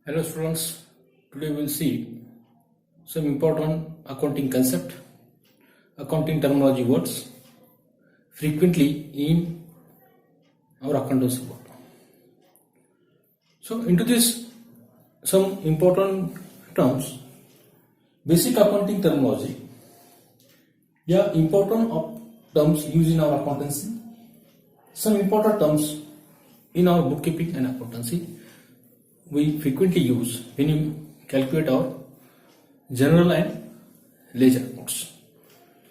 Hello students, today we will see some important accounting concept, accounting terminology words frequently in our accountancy work. So into this some important terms, basic accounting terminology, important of terms used in our accountancy, some important terms in our bookkeeping and accountancy we frequently use when you calculate our general and ledger accounts.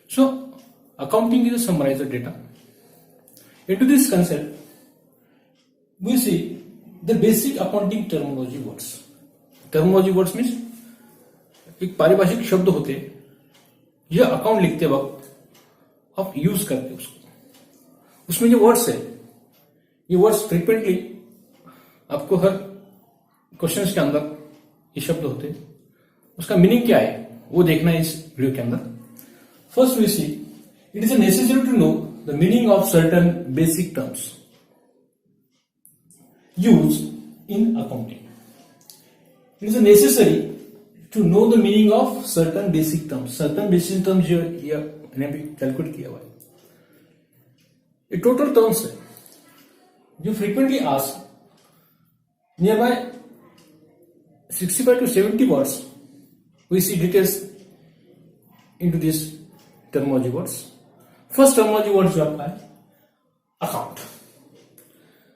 So, accounting is a summarized data. Into this concept, we see the basic accounting terminology words. Terminology words means एक पारिभाषिक शब्द होते हैं, यह account लिखते वक्त आप use करते उसको, उसमें जो वर्ड्स है ये वर्ड्स फ्रीक्वेंटली आपको हर क्वेश्चंस के अंदर ये शब्द होते हैं, उसका मीनिंग क्या है वो देखना है इस वीडियो के अंदर. First we see it is necessary to know the meaning of certain basic terms use in accounting. It is necessary to know the meaning of certain basic terms. Certain basic terms जो calculate किया हुआ है ये total terms है जो frequently asked near by 65 to 70 words. We see details into this terminology words. First terminology words जो आपका है अकाउंट.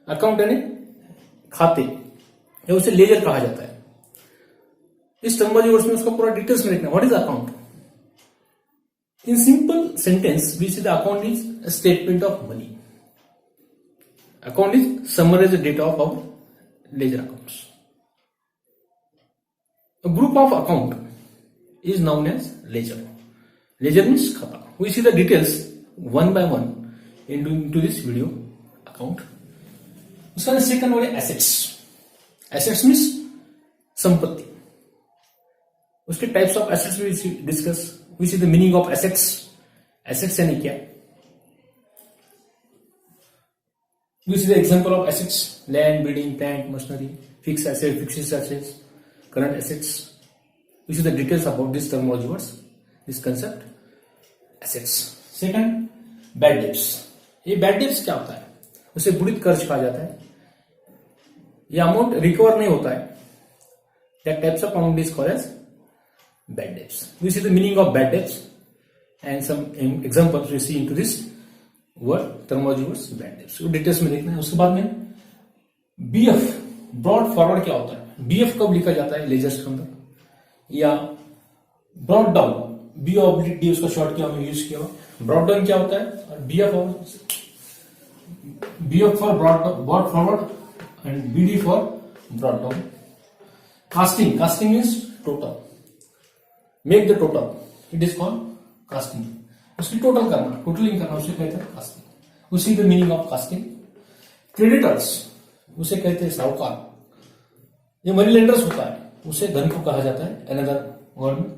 अकाउंट यानी खाते या उसे लेजर कहा जाता है. इस terminology words में उसका पूरा डिटेल्स में लिखना. What is account? In simple sentence we see the account is a statement of money. Account is summarised data of our ledger accounts. A group of account is known as ledger. Ledger means khata. We see the details one by one into this video. Account. उसका second word है assets. Assets means संपत्ति. उसके types of assets we discuss. We see the meaning of assets. Assets यानी क्या? We see the example of assets: land, building, plant, machinery, fixed assets, fixed assets, current assets. We see the details about this terminology words, this concept, assets. Second, bad debts. ये bad debts क्या होता है? उसे बुरित कर्ज कहा जाता है. ये अमाउंट रिकवर नहीं होता है. That types of amount is called as bad debts. We see the meaning of bad debts and some examples we see into this word terminology words bad debts. वो डिटेल्स में देखना है. उसके बाद में BF ब्रॉड फॉरवर्ड क्या होता है? BF कब लिखा जाता है लेजर्स के अंदर? या brought down, B oblique D उसका शॉर्ट क्या यूज किया हुआ. ब्रॉड डाउन क्या होता है? और BF for brought forward and BD for brought down. Casting, casting means total, make the total, it is called casting. उसकी टोटल करना, टोटलिंग करना उसे कहते हैं कास्टिंग. उसी the meaning of casting. Creditors उसे कहते हैं साहूकार. ये मनी लेंडर्स होता है उसे धन को कहा जाता है. अनदर वर्ड में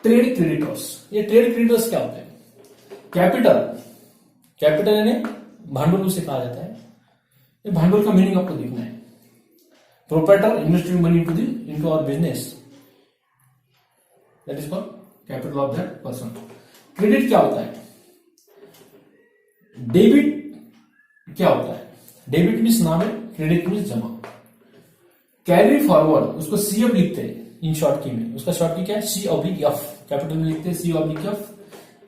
ट्रेड क्रेडिटर्स. ये ट्रेड क्रेडिटर्स क्या होते हैं? कैपिटल, कैपिटल यानी भांडुल उसे कहा जाता है. ये भांडुल का मीनिंग आपको देखना है. Proprietor invested money into our business, that is called capital of that person. Credit क्या होता है? डेबिट क्या होता है? डेबिट मीन्स नाम है, क्रेडिट मीन्स जमा. कैरी फॉरवर्ड उसको CF लिखते हैं इन शॉर्ट की में. उसका शॉर्ट की क्या है? C/F. कैपिटल में लिखते हैं C/F.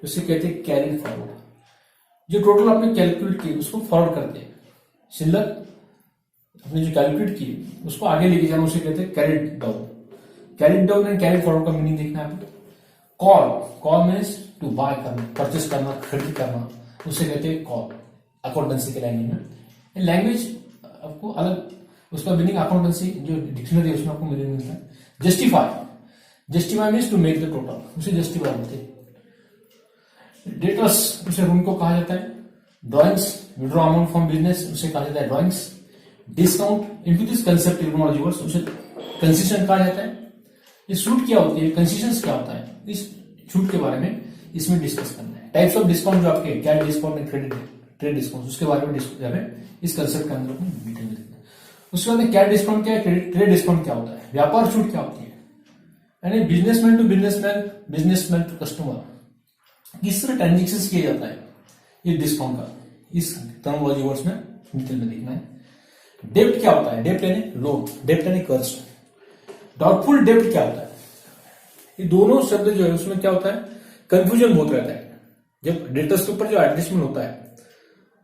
उसे कहते हैं कैरी फॉरवर्ड. जो टोटल आपने कैलकुलेट किए उसको फॉरवर्ड करते हैं. शिल्लक आपने जो कैलकुलेट किए उसको आगे लेके जाना उसे कहते हैं carried down. Carried down and carried forward का मीनिंग देखना है आपको. Call, call means to buy करना, परचेस करना, खरीद करना, उसे कहते हैं कॉल अकाउंटेंसी के लैंग्वेज में. लैंग्वेज आपको अलग उसका मीनिंग अकाउंटेंसी जो डिक्शनरी है उसमें आपको मीनिंग मिलता है. Justify, justify means to make the total, उसे जस्टिफाई बोलते हैं. डेटर्स उसे उनको कहा जाता है. Drawings, withdraw amount from business उसे कहा जाता है drawings. Discount into this concept terminology words उसे कंसेशन कहा जाता है. ये छूट क्या होती है? कंसेशंस क्या होता है? इस छूट के बारे में इसमें डिस्कस करना है. टाइप्स ऑफ डिस्काउंट जो आपके cash discount and credit trade discount उसके बारे में इस कंसेप्ट के अंदर डिटेल में देखना है. उसके बाद कैश डिस्काउंट क्या है, ट्रेड डिस्काउंट क्या होता है, व्यापार छूट क्या होती है, यानी businessman to businessman, businessman to customer, किस तरह ट्रांजेक्शन किया जाता है ये डिस्काउंट का, इस टर्मोलॉजी वर्ड्स में डिटेल में देखना है। डेब्ट क्या होता है, डेब्ट यानी लोन, डेब्ट यानी कर्ज। डाउटफुल डेब्ट क्या होता है, ये दोनों शब्द जो है उसमें क्या होता है, कंफ्यूजन बहुत रहता है। जब डेटर्स के ऊपर जो एडजस्टमेंट होता है,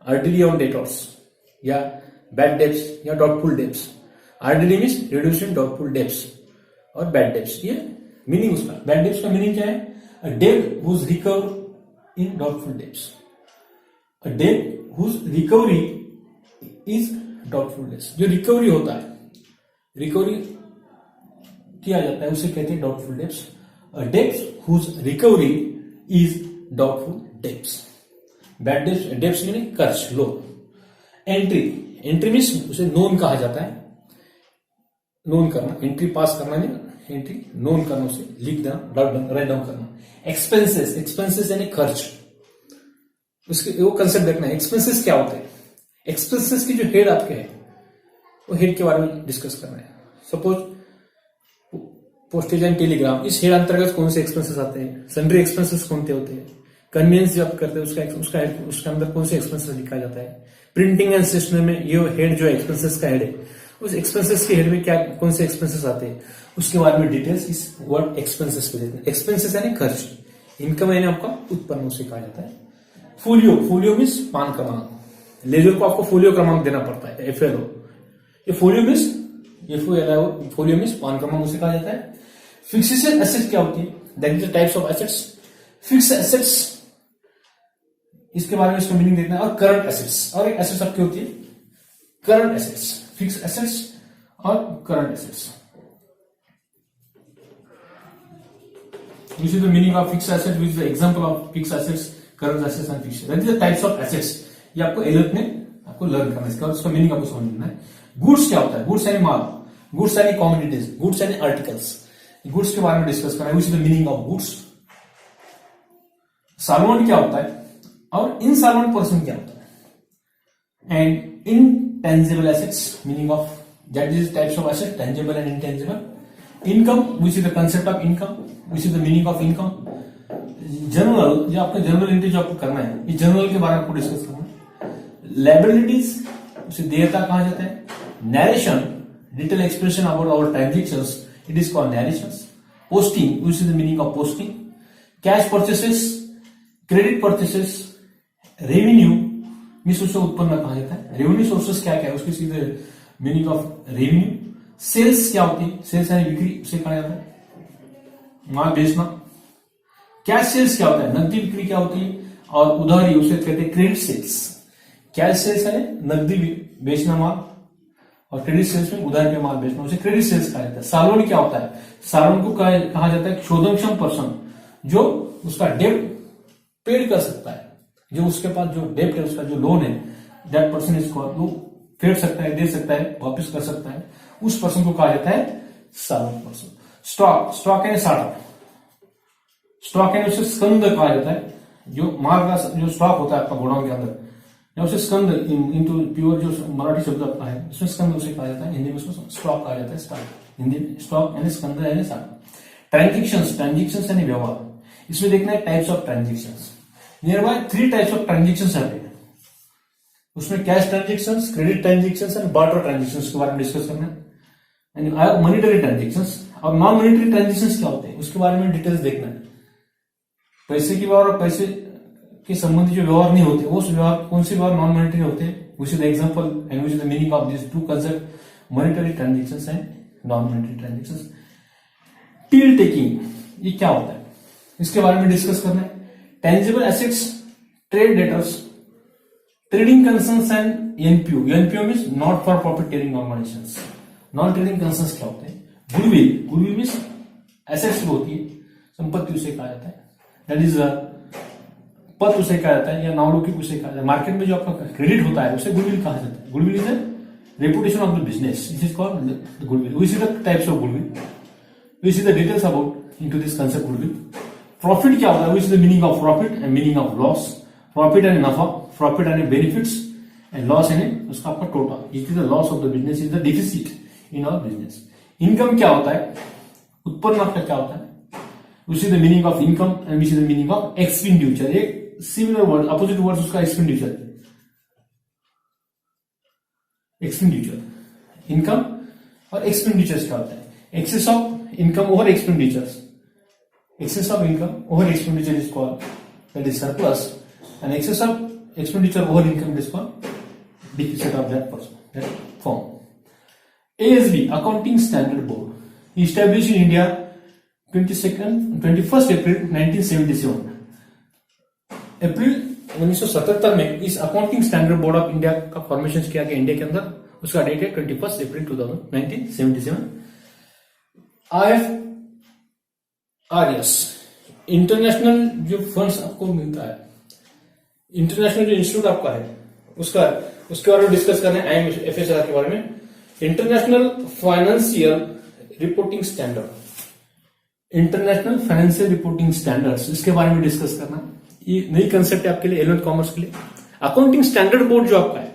आरडीडी ऑन डेटर्स या बैड डेब्ट्स या doubtful debts. RDD means reducing doubtful debts और बैड डेब्ट्स, ये मीनिंग उसका। बैड डेब्ट्स का मीनिंग क्या है, अ डेब्ट whose recover in doubtful debts, a डेब्ट whose recovery is doubtful debts. जो रिकवरी होता है, रिकवरी किया जाता है, उसे कहते हैं डाउटफुल डेब्ट्स। अ डेब्ट whose recovery is doubtful debts. Bad debts meaning कर्ज, लोन। एंट्री, एंट्री मीन्स उसे नोन कहा जाता है, नोन करना, एंट्री पास करना नहीं, एंट्री नोन करना, उसे लिख देना, राइट डाउन करना। एक्सपेंसेस, एक्सपेंसेस यानी खर्च, उसके वो कंसेप्ट देखना है। एक्सपेंसेस क्या होते हैं, एक्सपेंसेस की जो हेड आपके है वो हेड के बारे में डिस्कस करना है। सपोज पोस्टेज एंड टेलीग्राम, इस हेड अंतर्गत कौन से एक्सपेंसेस आते हैं, सन्ड्री एक्सपेंसेस कौन से होते हैं, कन्वीनियंस जो आप करते हैं उसका अंदर कौन से एक्सपेंसेस लिखा जाता है। प्रिंटिंग एंड स्टेशनरी में ये हेड जो है एक्सपेंसेस का हेड है, उस एक्सपेंसेस के हेड में क्या कौन से एक्सपेंसेस आते हैं उसके बारे में डिटेल्स इस वर्ड एक्सपेंसेस पे देते हैं। एक्सपेंसेस यानी खर्च, इनकम यानी आपका उत्पन्न, उसे कहा जाता है। फोलियो, फोलियो मीन्स पान क्रमांक, लेजर को आपको फोलियो क्रमांक देना पड़ता है, एफएलओ। ये फोलियो मीन्स, ये फोलियो मीन्स पान क्रमांक, उसे कहा जाता है। फिक्सेशन एसेट क्या होती है, that is the types of assets. Fix assets, इसके बारे में इसका मीनिंग देखना है। और करंट एसेट्स, और एक एसेट्स आपकी होती है करंट एसेट्स, फिक्स एसेट्स और current assets. This is the meaning of fixed asset, which is the example of fixed assets, current assets and fixed. That is the types of assets. ये आपको alert में आपको learn करना है, इसका उसका meaning आपको समझना है। गुड्स क्या होता है, गुड्स यानी माल, गुड्स यानी कॉमोडिटीज, गुड्स यानी आर्टिकल्स, गुड्स के बारे में डिस्कस करना है। Which is the meaning of goods. Solvent क्या होता है और इनसॉल्वेंट पर्सन क्या होता है। And intangible assets, meaning of that is types of asset, tangible and intangible. Income, which is the concept of income, which is the meaning of income. General, जो आपका general entry जो आपको करना है, इस जनरल के बारे में आपको डिस्कस करना है। लायबिलिटीज, उसे देयता कहा जाता है। Narration, detail expression about our transactions, it is called narrations. Posting, which is the meaning of posting. Cash purchases, credit purchases. Revenue means उसे उत्पन्न कहा जाता है। रेवेन्यू सोर्सेस क्या क्या है, उसकी सीधे मीनिंग ऑफ रेवेन्यू। सेल्स क्या होती है, सेल्स यानी बिक्री, उसे कहा जाता है माल बेचना। कैश सेल्स क्या होता है, नकदी बिक्री क्या होती है। और उधारी, उसे कहते हैं क्रेडिट सेल्स। कैश सेल्स है नकदी बेचना माल, और क्रेडिट सेल्स में उधार पे माल बेचना, उसे क्रेडिट सेल्स कहा जाता है। सालोन क्या होता है, सालोन को कहा जाता है शोधनक्षम पर्सन, जो उसका डेब्ट पेड कर सकता है, जो उसके पास जो डेब्ट है, उसका जो लोन है, दैट पर्सन इज कॉल्ड, वो फेड सकता है, दे सकता है, वापस कर सकता है, उस पर्सन को कहा जाता है सालोन पर्सन। स्टॉक, स्टॉक यानी साठा, स्टॉक यानी उसे स्कंद कहा जाता है, जो माल का जो स्टॉक होता है आपका गोडाउन के अंदर, या उसे स्कंद इनटू प्योर जो मराठी शब्द आपका है, उसमें स्कंद उसे कहा जाता है, हिंदी में उसको स्टॉक कहा जाता है। स्टॉक हिंदी में स्टॉक यानी स्कंद यानी साठा। ट्रांजेक्शंस, ट्रांजेक्शंस यानी व्यवहार, इसमें देखना है types of transactions. Near by 3 types of transactions आते हैं, उसमें cash transactions, credit transactions and barter transactions के बारे में डिस्कस करना है। मॉनिटरी ट्रांजेक्शंस और नॉन मॉनिटरी ट्रांजेक्शंस क्या होते हैं, उसके बारे में डिटेल्स देखना है। पैसे की व्यवहार और पैसे के संबंधी जो व्यवहार नहीं होते, वो व्यवहार कौन से व्यवहार नॉन मॉनिटरी होते हैं, which is the example and which is the meaning of this two concept, monetary transactions and non monetary transactions. Till taking, ये क्या होता है, इसके बारे में डिस्कस करना है। Tangible assets, trade debtors, trading concerns and NPO. NPO means not for profit tearing organisations. Non trading concerns क्या होते हैं। गुडविल, गुडविल मीन्स एसेट्स होती है, संपत्ति उसे कहा जाता है, दैट इज पद उसे कहा जाता है, या नावलौकिक उसे कहा जाता है। मार्केट में जो आपका क्रेडिट होता है उसे गुडविल कहा जाता है। Goodwill is a reputation of the business, this is called goodwill. We see the types of goodwill, we see the details about into this concept goodwill. Profit क्या होता है, which is the meaning of profit and meaning of loss. Profit यानी नफा, profit यानी benefits and loss यानी उसका आपका टोटा, it is the loss of the business, is the deficit in our business. Income क्या होता है, उत्पन्न आपका क्या होता है, which is the meaning of income and which is the meaning of expenditure. एक सिमिलर वर्ड, अपोजिट वर्ड उसका एक्सपेंडिचर, एक्सपेंडिचर, इनकम और एक्सपेंडिचर्स क्या होता है, excess of income over expenditures, excess of income over expenditure is called, that is surplus, and excess of expenditure over income is called deficit of that person, that firm. ASB, Accounting Standard Board, established in India 21st April 1977. अप्रैल 1977 में इस accounting standard board of India का formation किया गया India के अंदर। उसका date है 21 अप्रैल 1977। IFRS, international जो फंड्स आपको मिलता है, इंटरनेशनल जो इंस्टीट्यूट आपका है उसके बारे में डिस्कस करना है, IFRS के बारे में। International financial reporting standard, international financial reporting standards, इसके बारे में डिस्कस करना। ये नई कंसेप्ट है आपके लिए 11th कॉमर्स के लिए। अकाउंटिंग स्टैंडर्ड बोर्ड जो आपका है,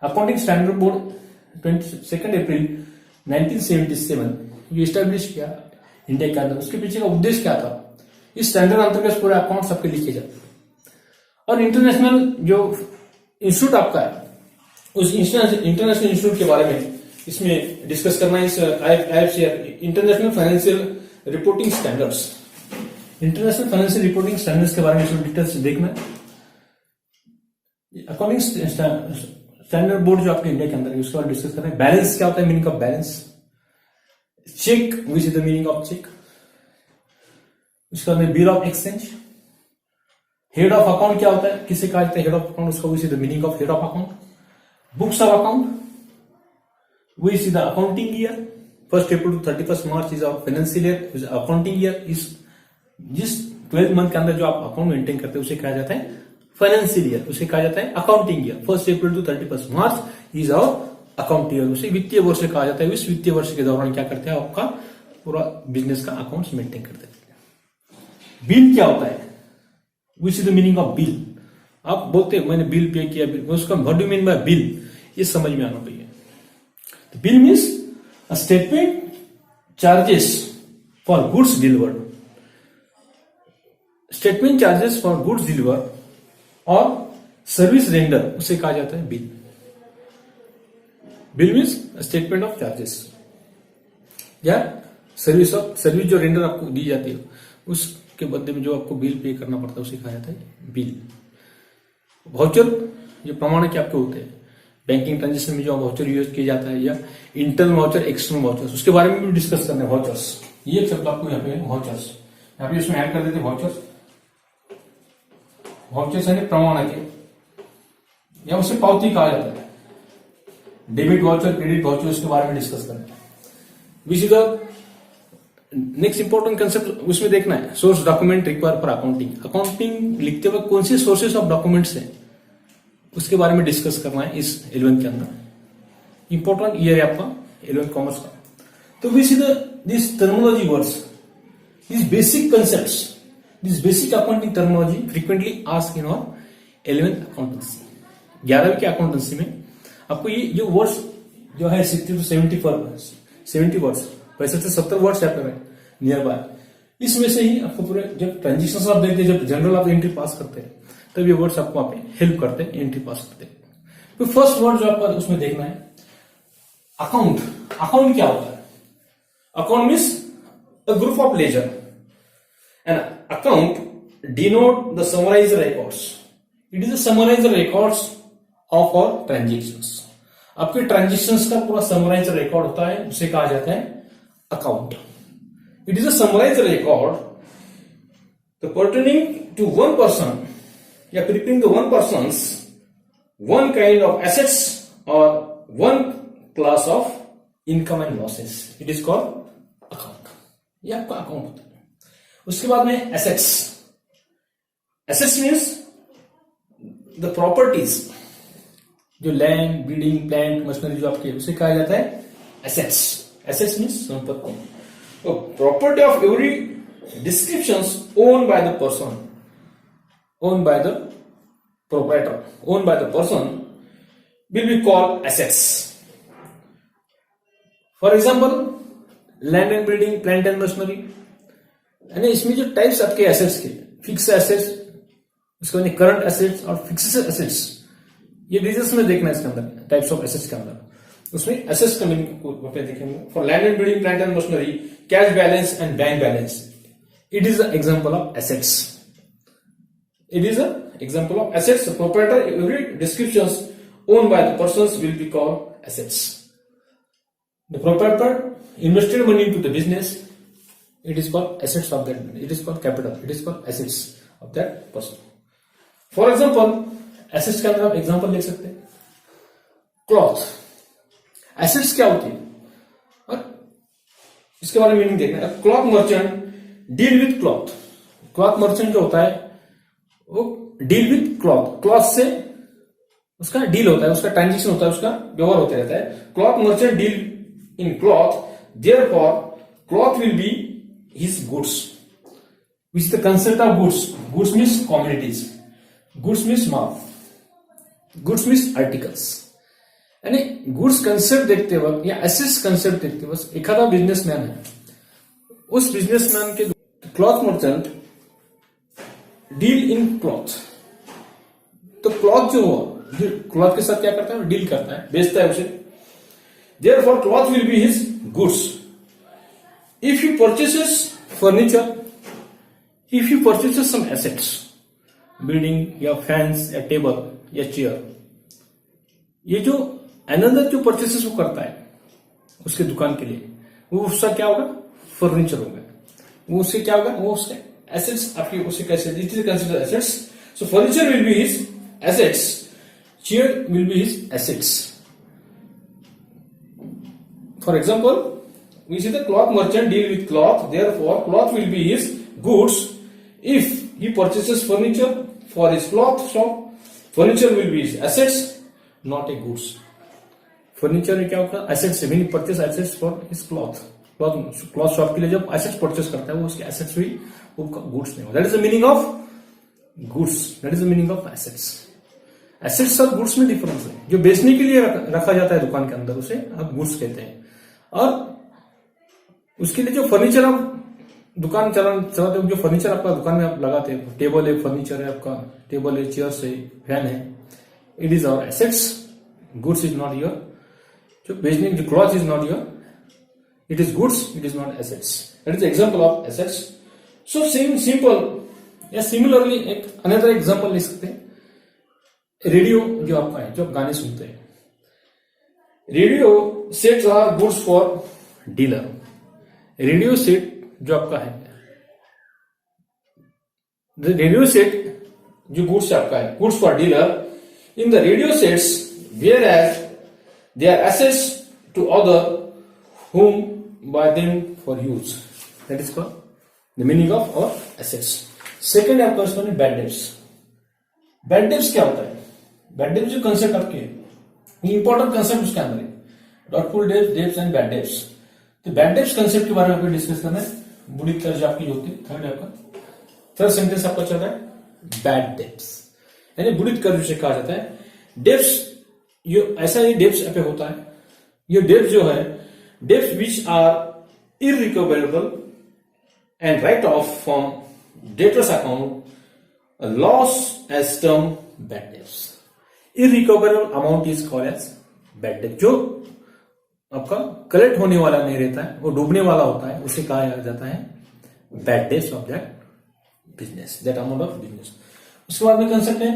अकाउंटिंग स्टैंडर्ड बोर्ड 22 अप्रैल 1977 ये स्टैब्लिश किया इंडिया के अंदर। उसके पीछे का उद्देश्य क्या था, इस स्टैंडर्ड अंतर्गत पूरे अकाउंट सबके लिखे जाते हैं। और इंटरनेशनल जो इंस्टीट्यूट आपका है, उस इंटरनेशनल इंस्टीट्यूट के बारे में इसमें डिस्कस करना है। इस international financial reporting standards, international financial reporting standards के बारे में इसमें डिटेल्स देखना है। अकाउंटिंग स्टैंडर्ड बोर्ड जो आपके इंडिया के अंदर है उसके बारे में डिस्कस करना है। बैलेंस क्या होता है, meaning of balance, cheque which is the meaning of cheque, उसके बाद में bill of exchange, head of account क्या होता है, किसे कहा जाता है हेड ऑफ अकाउंट, उसका which is the meaning of head of account, books of account, which is the accounting year, 1st April to 31st March is our financial year, accounting year इस जिस 12 मंथ के अंदर जो आप account maintain करते हैं उसे कहा जाता है फाइनेंशियल ईयर, उसे कहा जाता है accounting year. 1st April to 31st March is our account year, उसे वित्तीय वर्ष कहा जाता है। इस वित्तीय वर्ष के दौरान क्या करते हैं, आपका पूरा बिजनेस का अकाउंट्स मेंटेन करते हैं। बिल क्या होता है, which is the meaning of bill. आप बोलते हैं मैंने बिल पे किया, बिल, उसका what do mean by bill, ये समझ में आना चाहिए। तो bill means a statement charges for goods delivered, statement charges for goods delivered और सर्विस रेंडर, उसे कहा जाता है bill. Bill means statement of charges या सर्विस जो रेंडर आपको दी जाती है उसके बदले में जो आपको बिल पे करना पड़ता है उसे कहा जाता है बिल। वाउचर जो प्रमाणक आपके होते हैं बैंकिंग ट्रांजेक्शन में जो वाउचर यूज किया जाता है, या इंटरनल वाउचर, एक्सटर्नल वाउचर, उसके बारे में भी डिस्कस करना है। वाउचर्स, ये शब्द आपको यहाँ पे वाउचर्स, यहाँ पे इसमें ऐड कर देते वाउचर्स। वाउचर्स यानी प्रमाणक या उसे पावती कहा जाता है। डेबिट वाउचर, क्रेडिट वाउचर, उसके बारे में डिस्कस करना है। Which is the next important concept, उसमें देखना है source document require for accounting. Accounting लिखते वक्त कौन से सोर्सेस ऑफ डॉक्यूमेंट्स हैं उसके बारे में डिस्कस करना है इस 11th के अंदर। इंपॉर्टेंट ईयर है आपका 11th कॉमर्स का। तो which is this terminology words, this basic concepts, this basic accounting terminology frequently asked in our 11th accountancy. 11वीं के अकाउंटेंसी में आपको ये जो वर्ड्स जो है 60 to 70 वर्ड्स, 65 से 70 वर्ड्स चैप्टर है नियर बाय, इसमें से ही आपको पूरे जब ट्रांजेक्शन आप देखते हैं, जब जनरल आप एंट्री पास करते हैं तब ये वर्ड्स आपको वहां पे हेल्प करते हैं एंट्री पास करते हैं। तो फर्स्ट वर्ड जो आपका उसमें देखना है अकाउंट। अकाउंट क्या होता है, account means a group of ledger and account denote the summarise records, it is the summarise records of our transactions. आपके ट्रांजेक्शंस का पूरा समराइज रिकॉर्ड होता है, उसे कहा जाता है account. It is a summarise record तो पर्टेनिंग टू वन पर्सन या preparing the one person's one kind of assets और one class of income and losses, it is called account. ये आपका अकाउंट होता है। उसके बाद में assets. Assets means the properties, जो लैंड, बिल्डिंग, प्लांट, मशीनरी जो आपके, उसे कहा जाता है एसेट्स। एसेट्स मीन्स संपत्ति। तो property of every descriptions own by the person, owned by the proprietor, owned by the person will be called assets. For example, land and building, plant and machinery, यानी इसमें जो types आपके assets के, fix assets, उसके बाद current assets और fix assets, ये details में देखना है इसके अंदर, टाइप्स ऑफ एसेट्स के अंदर। उसमें एसेट्स का मीनिंग को देखेंगे। For land and building, plant and machinery, cash balance and bank balance, it is an example of assets. It is an example of assets. The proprietor, every descriptions owned by the persons will be called assets. The proprietor invested money into the business, it is called assets of that, it is called capital, it is called assets of that person. For example, assets के अंदर आप example ले सकते हैं। Cloth, assets क्या होती है और इसके बारे में मीनिंग देखना है। Cloth merchant deal with cloth, cloth merchant जो होता है वो डील विथ क्लॉथ, क्लॉथ से उसका डील होता है, उसका ट्रांजेक्शन होता है, उसका व्यवहार होता रहता है। Cloth merchant deal in cloth, therefore cloth will be his goods, which is the concept of goods. Goods means commodities, goods means mall, goods means articles. यानी गुड्स कंसेप्ट देखते वक्त या एसेट्स कंसेप्ट देखते वक्त एखादा बिजनेसमैन है, उस businessman के cloth merchant deal in cloth, तो क्लॉथ जो हुआ, क्लॉथ के साथ क्या करता है, डील करता है, बेचता है उसे। Therefore, cloth will be his goods. If he purchases furniture, if he purchases some assets, building या fans या table या chair, ये जो another जो purchases वो करता है उसके दुकान के लिए, वो उसका क्या होगा, फर्नीचर होगा। वो उससे क्या होगा, वो उसके assets, आपकी उसे कैसे, it is considered assets. So furniture will be his assets, chair will be his assets. For example, we see the cloth merchant deal with cloth, therefore cloth will be his goods. If he purchases furniture for his cloth shop, furniture will be his assets, not a goods. Furniture में क्या होगा, assets से, meaning purchase assets for his cloth. Cloth shop के लिए जब assets purchase करता है वो उसके assets भी, वो goods नहीं होगा। That is the meaning of goods. That is the meaning of assets. Assets और गुड्स में डिफरेंस है। जो बेचने के लिए रखा जाता है दुकान के अंदर उसे आप गुड्स कहते हैं, और उसके लिए जो फर्नीचर आप दुकान चलाते हो, जो फर्नीचर आपका दुकान में आप लगाते हैं, टेबल है, फर्नीचर है, आपका टेबल है, चेयर्स है, फैन है, it is our assets, goods is not your. जो बेचने जो cloth is not your, it is goods, it is not assets. That is example of assets. So same simple या similarly एक another example ले सकते हैं। Radio जो आपका है, जो आप गाने सुनते हैं, radio sets are goods for dealer. Radio set जो आपका है, रेडियो सेट जो गुड्स आपका है, goods for dealer. In the radio sets whereas they are assets to other whom buy them for use. That is called the meaning of our assets. Second आपका उसमें bad debts. Bad debts क्या होता है? Bad debts जो concept आपके important concept उसके अंदर है, doubtful debts and bad debts. तो बैड डेब्ट्स कंसेप्ट के बारे में आपको डिस्कस करना है। बुरी कर्ज आपकी होती है, थर्ड आपका थर्ड सेंटेंस आपका चल रहा है बैड डेब्ट्स, यानी बुरी कर्ज से कहा जाता है। डेब्ट्स ये ऐसा ही डेब्ट्स पे होता है, ये डेब्ट्स जो है, debts which are irrecoverable and write off from debtors account, loss as term bad debts. Irrecoverable amount is called as bad डेब्ट। जो आपका कलेक्ट होने वाला नहीं रहता है, वो डूबने वाला होता है, उसे कहा जाता है bad debts of that business, that amount of business. उसके बाद में कंसेप्ट है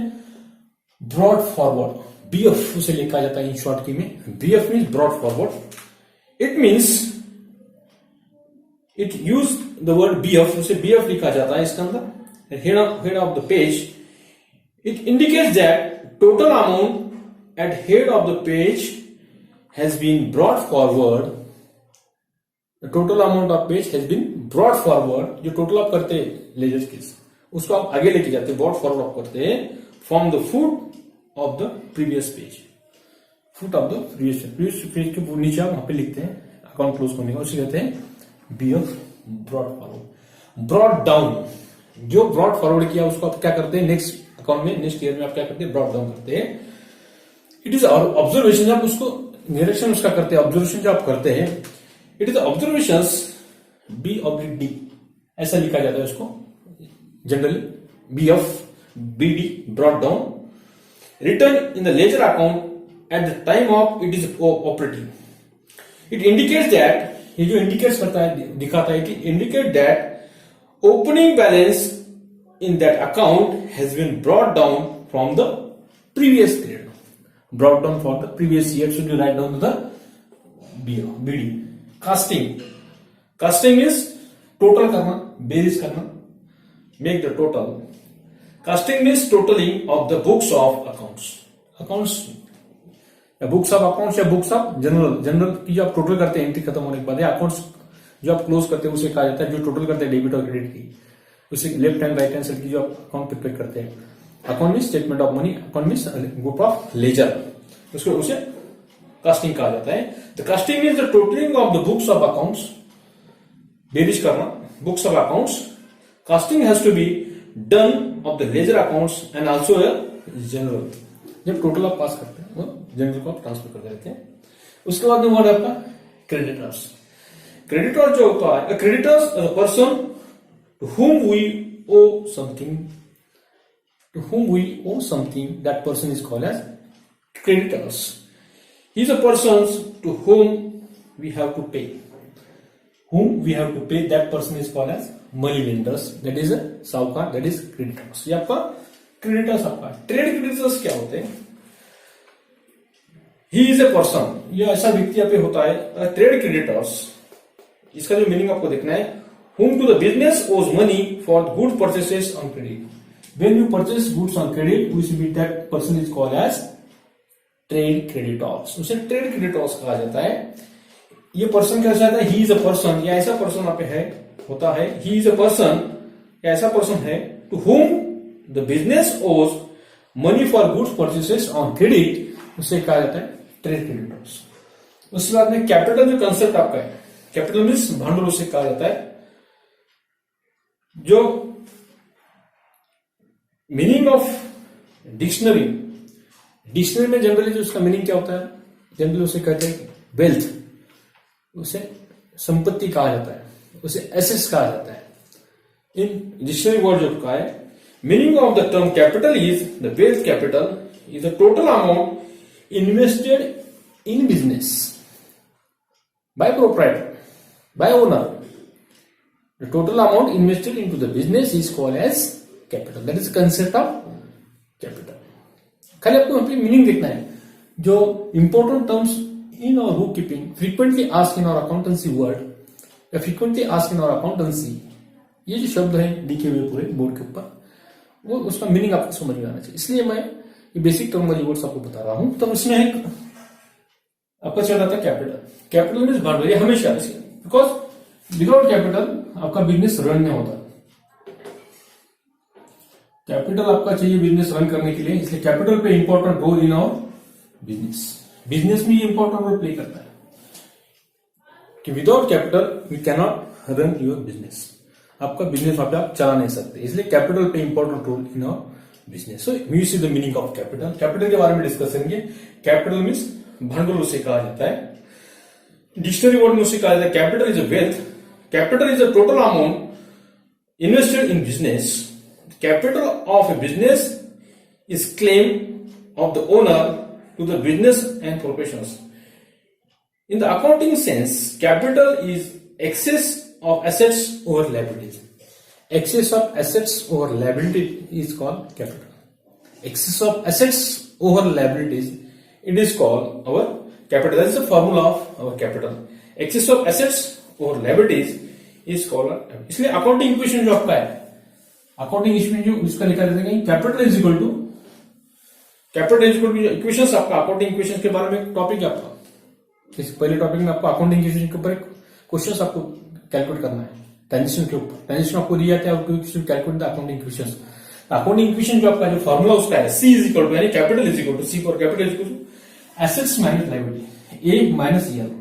ब्रॉड फॉरवर्ड, बीएफ उसे लिखा जाता है इन शॉर्ट की में। BF means brought forward. It means it use the word BF, उसे बीएफ लिखा जाता है इसके अंदर, head of the page. It indicates that total amount at head of the page has been brought forward. The total amount of page has been brought forward. जो total आप करते हैं लेजर की, उसको आप आगे लेके जाते हैं, brought forward आप करते हैं from the foot of the previous page. Foot of the previous page के नीचे आप वहां पे लिखते हैं अकाउंट क्लोज करने का, उसे कहते हैं BF brought forward. Brought down, जो brought forward किया उसको आप क्या करते हैं नेक्स्ट अकाउंट में, नेक्स्ट ईयर में आप क्या करते हैं, ब्रॉट डाउन करते हैं। इट इज ऑब्जर्वेशन, जब उसको निरीक्षण उसका करते हैं, ऑब्जर्वेशन जो आप करते हैं, it is observation B oblique D, ऐसा लिखा जाता है उसको generally, B of B D brought down, written in the ledger account at the time of it is operating. It indicates that, ये जो इंडिकेट्स करता है, दिखाता है कि indicate that opening balance in that account has been brought down from the previous period, brought down for the previous year. So you write down to the BD. Casting, casting is total करना, berries करना, make the total. Casting means totaling of the books of accounts. Accounts या books of accounts या books of general की जो आप total करते हैं entry खत्म होने के बाद, या अकाउंट्स जो आप क्लोज करते हैं उसे कहा जाता है, जो टोटल करते हैं डेबिट और क्रेडिट की, उसे left hand right hand side की जो आप अकाउंट प्रिपेयर करते हैं। Account mean statement of money, account mean book of ledger, उसको उसे कास्टिंग कहा जाता है। The casting is the totaling of the books of accounts, बेरीज करना books of accounts. Casting has to be done of the ledger accounts and also general. जब total आप pass करते हैं वो जनरल को आप ट्रांसफर कर देते हैं। उसके बाद में वर्ड आपका क्रेडिटर्स। क्रेडिटर्स जो होता है, creditors a person to whom we owe something, that person is called as creditors. He is a person to whom we have to pay. That person is called as money lenders. That is a साहूकार, that is creditors. ये आपका creditors आपका trade creditors क्या होते हैं? He is a person, ये ऐसा व्यक्ति यहाँ पे होता है trade creditors। इसका जो मीनिंग आपको देखना है, whom to the business owes money for good purchases on credit. When you purchase goods on credit, we should be that person is called as trade creditors. उसे trade creditors कहा जाता है। ये पर्सन क्या जाता है? He is a person, या ऐसा पर्सन यहाँ पे है होता है, he is a person या ऐसा पर्सन है to whom the business owes money for goods purchases on credit, उसे कहा जाता है trade creditors। उसके बाद में कैपिटल जो कंसेप्ट आपका है, कैपिटल मीन्स भांडवल, उसे कहा जाता है। जो मीनिंग ऑफ डिक्शनरी में जनरली जो उसका मीनिंग क्या होता है, जनरली उसे कहते हैं वेल्थ, उसे संपत्ति कहा जाता है, उसे एसेट्स कहा जाता है। इन डिक्शनरी वर्ड जो का है, meaning of the term capital is the wealth capital is the total amount invested in business by proprietor, by owner. The total amount invested into the business is called as capital. That is the concept of capital. खाली आपको यहाँ पे meaning देखना है। जो important terms in our bookkeeping, frequently asked in our accountancy word, या frequently asked in our accountancy, ये जो शब्द हैं लिखे हुए पूरे बोर्ड के ऊपर, वो उसका मीनिंग आपको समझ में आना चाहिए। इसलिए मैं ये बेसिक टर्म वाली वर्ड्स आपको बता रहा हूं। तो उसमें एक आपका चल रहा था कैपिटल। कैपिटल मीन्स भांडवल, हमेशा बिकॉज विदाउट कैपिटल आपका बिजनेस रन नहीं होता। कैपिटल आपका चाहिए बिजनेस रन करने के लिए, इसलिए कैपिटल पे important role in our business में इंपॉर्टेंट रोल प्ले करता है कि without capital we cannot run your business. आपका बिजनेस आप चला नहीं सकते, इसलिए कैपिटल पे important role in our business. So you see the meaning of capital. Capital के बारे में डिस्कस करेंगे। कैपिटल मीन्स भांडवल उसे कहा जाता है। डिक्शनरी वर्ड में उसे कहा जाता है capital is a wealth. Capital is the total amount invested in business. Capital of a business is claim of the owner to the business and professionals. In the accounting sense, capital is excess of assets over liabilities. Excess of assets over liability is called capital. Excess of assets over liabilities, it is called our capital. That is the formula of our capital. Excess of assets और liabilities is called, इसलिए accounting equation जो आपका है, accounting equation जो इसका लिखा जाता है capital is equal two equations. आपका अकाउंटिंग इक्वेशन के बारे में टॉपिक है आपका। इस पहले टॉपिक में आपको अकाउंटिंग इक्वेशन के ऊपर क्वेश्चंस आपको कैलकुलेट करना है। ट्रांजेक्शन के ऊपर ट्रांजेक्शन आपको दिया जाता है, calculate the accounting equation. Accounting equation जो आपका जो फॉर्मूला उसका है सी इज इक्वल टू, यानी capital is equal to C for capital is equal to assets minus liability, A minus L.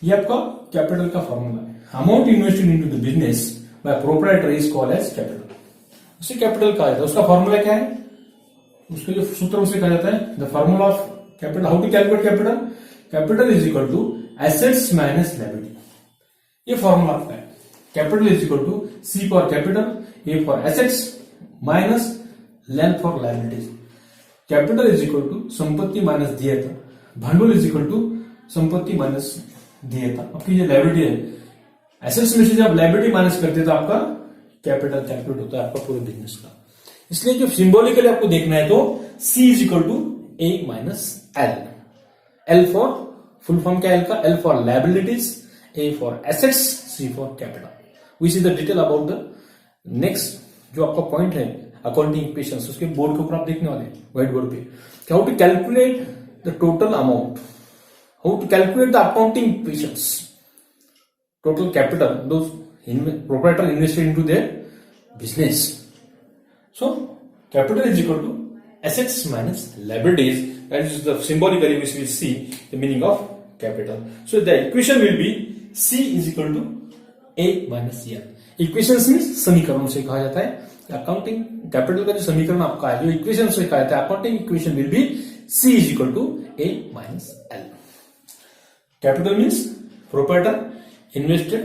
ये आपका कैपिटल का फॉर्मूला है। Amount invested into the business by proprietor is called as capital. उसे capital कहा जाता है। उसका फॉर्मूला क्या है, उसके जो सूत्र उसे कहा जाता है the formula of capital, how to calculate capital? Capital is equal to assets minus liability, ये फॉर्मूला आपका है। Capital is equal to C for capital, A for assets minus L for liabilities. Capital is equal to संपत्ति minus देयता, भांडवल is equal to संपत्ति minus देयता। आपकी ये लायबिलिटी है, एसेट्स में से जब लायबिलिटी माइनस करते तो आपका कैपिटल कैलकुलेट होता है आपका पूरे बिजनेस का। इसलिए जो सिंबॉलिकली आपको देखना है तो C is equal to A minus L. L for full form क्या है एल का? L for liabilities, A for assets, C for capital. We see the detail about the next जो आपका पॉइंट है अकाउंटिंग इक्वेशंस, उसके board के ऊपर आप देखने वाले व्हाइट बोर्ड पे। How to calculate the total amount, how to calculate the accounting equations, total capital those proprietor invested into their business. So capital is equal to assets minus liabilities. That is the symbolically which we see the meaning of capital. So the equation will be C is equal to A minus L. Equations means समीकरणों से कहा जाता है accounting capital का जो समीकरण आपका है जो इक्वेशन से कहा जाता है accounting equation will be C is equal to A minus L. Capital means proprietor invested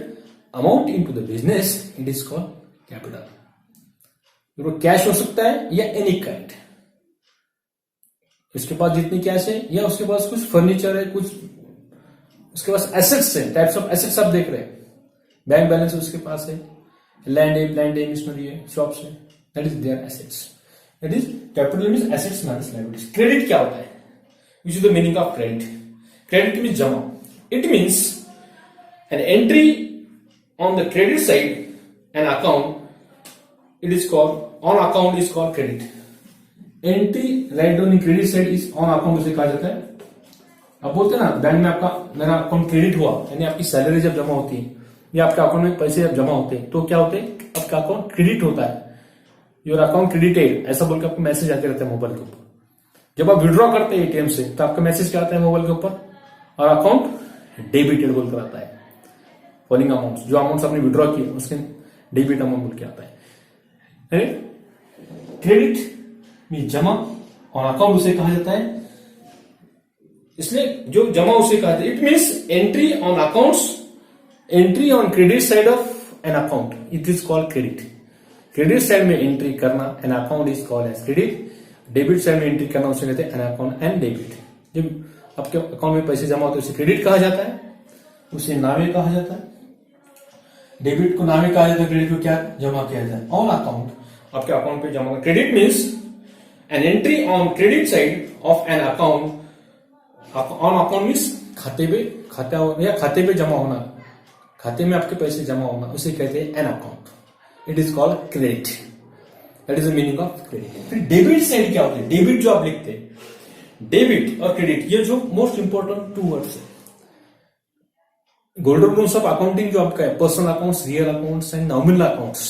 amount into the business, it is called capital. वो कैश हो सकता है या एनी काइंड, उसके पास जितनी कैश है या उसके पास कुछ फर्नीचर है, कुछ उसके पास एसेट्स है, टाइप्स ऑफ एसेट्स आप देख रहे हैं, बैंक बैलेंस उसके पास है, लैंड है, प्लांट है, मशीनरी है, शॉप्स है, that is their assets. That is capital means assets minus liabilities. Credit क्या होता है? Which is the meaning of credit? Credit means जमा। It means an entry on the credit side an account, it is called on account is called credit. Entry right on the credit side is on account उसे कहा जाता है। अब बोलते हैं ना bank में आपका मेरा अकाउंट क्रेडिट हुआ, यानी आपकी सैलरी जब जमा होती है या आपके अकाउंट में पैसे जब जमा होते हैं तो क्या होते हैं, आपका अकाउंट क्रेडिट होता है, योर अकाउंट क्रेडिटेड ऐसा बोल के आपको मैसेज आते रहता है मोबाइल के ऊपर। जब आप विड्रॉ करते हैं एटीएम से तो आपका मैसेज क्या आता है मोबाइल के ऊपर, और अकाउंट डेबिटेड बोलकर आता है। फॉलोइंग अमाउंट जो अमाउंट आपने विड्रॉ किए उसके डेबिट अमाउंट बोल के आता है। क्रेडिट में जमा और अकाउंट उसे कहा जाता है, इसलिए जो जमा उसे कहा जाता है। It means entry on accounts, entry on credit side of an account, it is called credit. Credit side में एंट्री करना an account is called as credit, debit side में एंट्री करना उसे कहते हैं एन अकाउंट एंड डेबिट। जब आपके account में पैसे जमा होते हैं उसे क्रेडिट कहा जाता है, उसे नावे कहा जाता है। डेबिट को नावे कहा जाता है, क्रेडिट को क्या जमा किया जाता है ऑन अकाउंट, आपके अकाउंट पे जमा। Credit means an entry on credit side of an account, on account means खाते पे, खाता या खाते पे जमा होना, खाते में आपके पैसे जमा होना, उसे कहते हैं N account, it is called credit. That is the meaning of credit. फिर डेबिट साइड क्या होता है? डेबिट जो आप लिखते हैं, डेबिट और क्रेडिट ये जो मोस्ट इंपॉर्टेंट टू वर्ड्स है। गोल्डन रूल्स ऑफ अकाउंटिंग जो आपका है, personal accounts, real accounts and nominal accounts,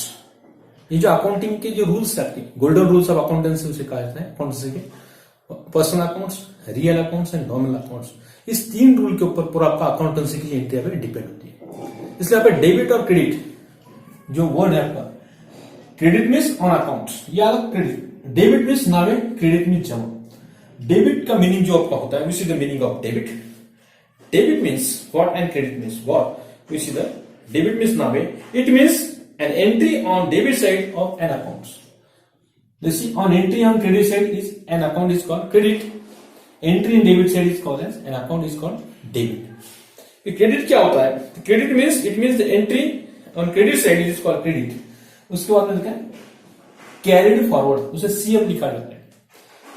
ये जो अकाउंटिंग के जो रूल्स है आपके, गोल्डन रूल्स ऑफ अकाउंटेंसी उसे कहा जाता है अकाउंटेंसी के, personal accounts, real accounts and nominal accounts. इस तीन रूल के ऊपर पूरा आपका अकाउंटेंसी की एंट्री पे डिपेंड होती है। इसलिए आपका डेबिट और क्रेडिट जो वर्ड है आपका, क्रेडिट मीन्स ऑन अकाउंट्स, या क्रेडिट, डेबिट मीन्स नावे, क्रेडिट मीन्स जमा। डेबिट का मीनिंग जो आपका होता है, which is the meaning of debit? Debit means what and credit means what? We see the debit means nave. It means an entry on debit side of an account. You see, on entry on credit side is an account is called credit. Entry in debit side is called as an account is called debit. ये credit क्या होता है? Credit means it means the entry on credit side is called credit. उसके बाद में क्या है? Carried forward, उसे CF लिखा जाता है।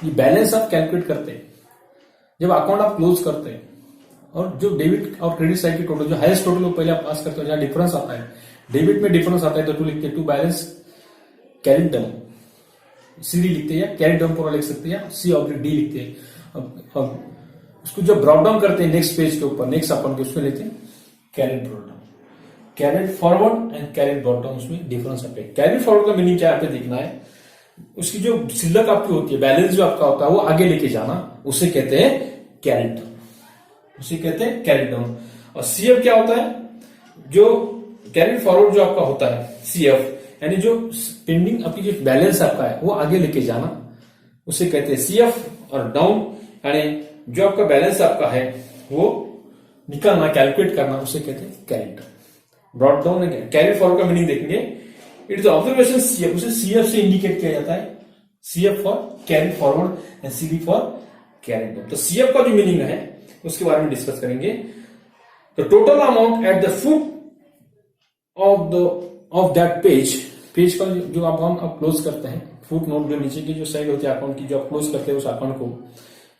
ये बैलेंस आप कैलकुलेट करते हैं जब अकाउंट आप क्लोज करते हैं, और जो डेबिट और क्रेडिट साइड की टोटल जो हाईएस्ट टोटल वो पहले आप पास करते हो, जहां डिफरेंस आता है, डेबिट में डिफरेंस आता है तो टू लिखते हैं, to balance carried down, CD लिखते हैं, या कैरिड डाउन पूरा लिख सकते हैं, या सी ऑब्लिक डी लिखते हैं। अब उसको जब ब्रॉट डाउन करते हैं नेक्स्ट पेज के ऊपर, नेक्स्ट अकाउंट के उसमें लेते हैं carried brought down, carried forward and carried brought down, उसमें डिफरेंस आता है। कैरिड फॉरवर्ड का मीनिंग क्या आपको देखना है, उसकी जो सिल्लक आपकी होती है, बैलेंस जो आपका होता है वो आगे लेके जाना, उसे कहते हैं कैरिड डाउन, उसे कहते हैं कैरिड डाउन। और सीएफ क्या होता है? जो कैरिड फॉरवर्ड जो आपका होता है सीएफ, यानी जो पेंडिंग आपकी जो बैलेंस आपका है वो आगे लेके जाना, उसे कहते हैं सीएफ। और डाउन यानी जो आपका बैलेंस आपका है वो निकालना, कैलकुलेट करना, उसे कहते हैं carry down. Brought down carry forward का मीनिंग देखेंगे, इट इज ऑब्जर्वेशन सीएफ, उसे सीएफ से इंडिकेट किया जाता है, CF for carry forward and CD for carry down. तो सीएफ का जो मीनिंग है उसके बारे में डिस्कस करेंगे। The total amount at the foot of that page का जो अकाउंट आप क्लोज करते हैं, फुट नोट जो नीचे की जो साइड होती है अकाउंट की, जो आप क्लोज करते हैं उस अकाउंट को,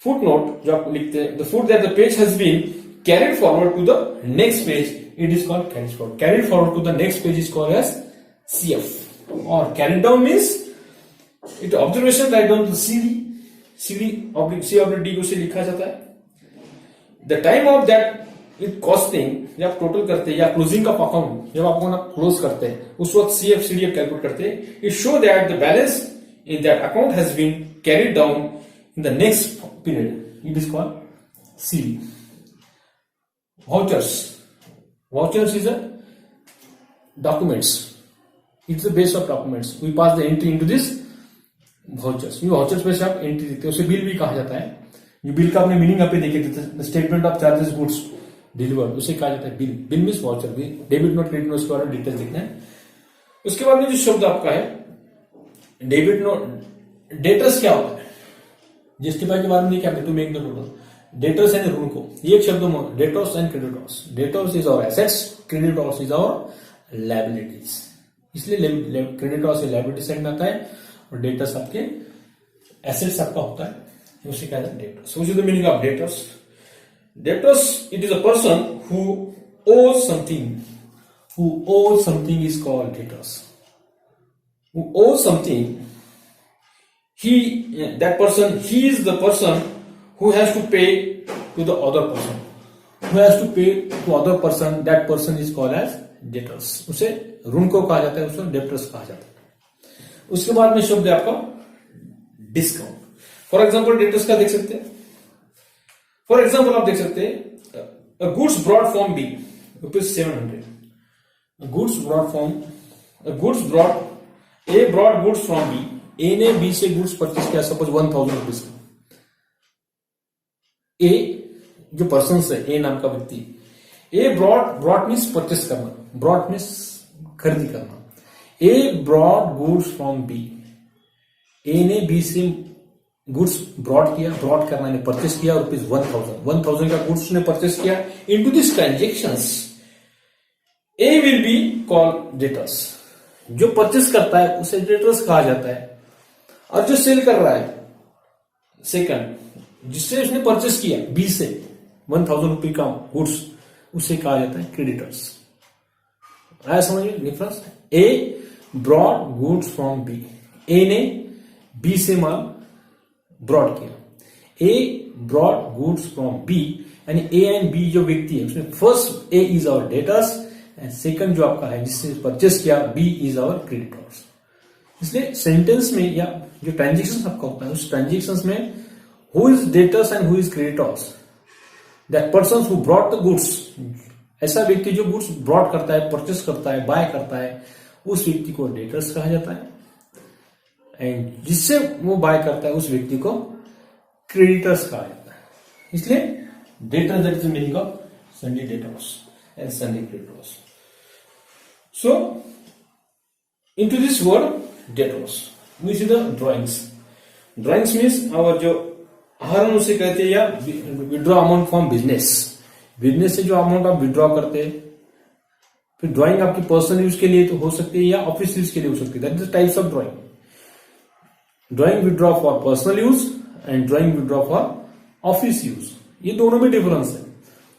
फुट नोट जो आप लिखते हैं, the foot that the page has been carried forward to the next page, it is called carried forward. Carried forward to the next page is called as CF। और carried down means it observation write down to CD oblique C oblique D को से लिखा जाता है। The time of that it costing, जब total करते हैं या क्लोजिंग का अकाउंट जब आप क्लोज करते हैं उस वक्त CF CDF कैलकुलेट करते हैं। It show that the balance in that account has been carried down in the next period, it is called CD। Vouchers is a documents. It's the base of documents. We pass the entry into this vouchers. ये vouchers पे से आप entry देते हैं, उसे bill भी कहा जाता है। ये बिल का अपने मीनिंग आप देखे थे, statement of charges goods delivered, उसे कहा जाता है bill. Bill means voucher, debit note credit note के बारे में डिटेल्स देखना है। उसके बाद में जो शब्द आपका है डेबिट नोट, डेटर्स क्या होता है, जस्टिफाई के बारे में क्या to make the total, debtors and ऋण को, ये एक शब्द debtors and creditors. Debtors is our assets, creditors is our liabilities, इसलिए क्रेडिटर्स से लायबिलिटी साइड में आता है और डेटर्स आपके एसेट्स आपका होता है, उसे कहते हैं debtors. What is the meaning of debtors? Debtors, it is a person who owes something. Who owes something is called debtors. Who owes something, he is the person who has to pay to the other person. Who has to pay to other person, that person is called as debtors. उसे ऋण को कहा जाता है, उसे debtors कहा जाता है। उसके बाद में शब्द है आपका डिस्काउंट। फॉर एग्जाम्पल डेटर्स का देख सकते हैं, फॉर एग्जाम्पल आप देख सकते हैं goods brought from B ₹700। Goods brought A brought goods from B, A ने बी से गुड्स परचेस किया सपोज ₹1000 का। ए जो पर्सन है, ए नाम का व्यक्ति, ए ब्रॉड मीन्स परचेस करना, ब्रॉड मीन्स खरीदी करना। A brought goods from B, A ने बी से गुड्स ब्रॉड किया, ब्रॉड करना ने परचेस किया ₹1000 का गुड्स ने परचेस किया। Into this transactions A will be called debtors. जो परचेस करता है उसे डेटर्स कहा जाता है, और जो सेल कर रहा है सेकंड, जिससे उसने परचेस किया बी से ₹1000 का गुड्स, उसे कहा जाता है क्रेडिटर्स। आया समझ में difference? A brought goods from B, A ने बी से माल ब्रॉड किया, A brought goods from B, यानी ए एंड बी जो व्यक्ति है उसमें first A is our debtors and second जो आपका है जिससे परचेस किया बी इज आवर क्रेडिटर्स। इसलिए सेंटेंस में या जो ट्रांजेक्शन आपका होता है उस ट्रांजेक्शन में who is debtors and who is creditors, that person who brought the goods, ऐसा व्यक्ति जो गुड्स ब्रॉड करता है, परचेस करता है, बाय करता है, उस व्यक्ति को डेटर्स कहा जाता है, एंड जिससे वो बाय करता है उस व्यक्ति को क्रेडिटर्स कहा जाता है। इसलिए debtors, that is the meaning of sundry debtors and sundry creditors. So into this word debtors we see the drawings. Drawings means और जो आहरण उसे कहते हैं, या withdraw amount from business, business से जो अमाउंट आप विड्रॉ करते हैं। फिर ड्राइंग आपकी पर्सनल यूज के लिए तो हो सकती है या ऑफिस यूज के लिए हो सकती है, that is the types of drawing. Drawing withdraw for personal use and drawing withdraw for office use, ये दोनों में डिफरेंस है।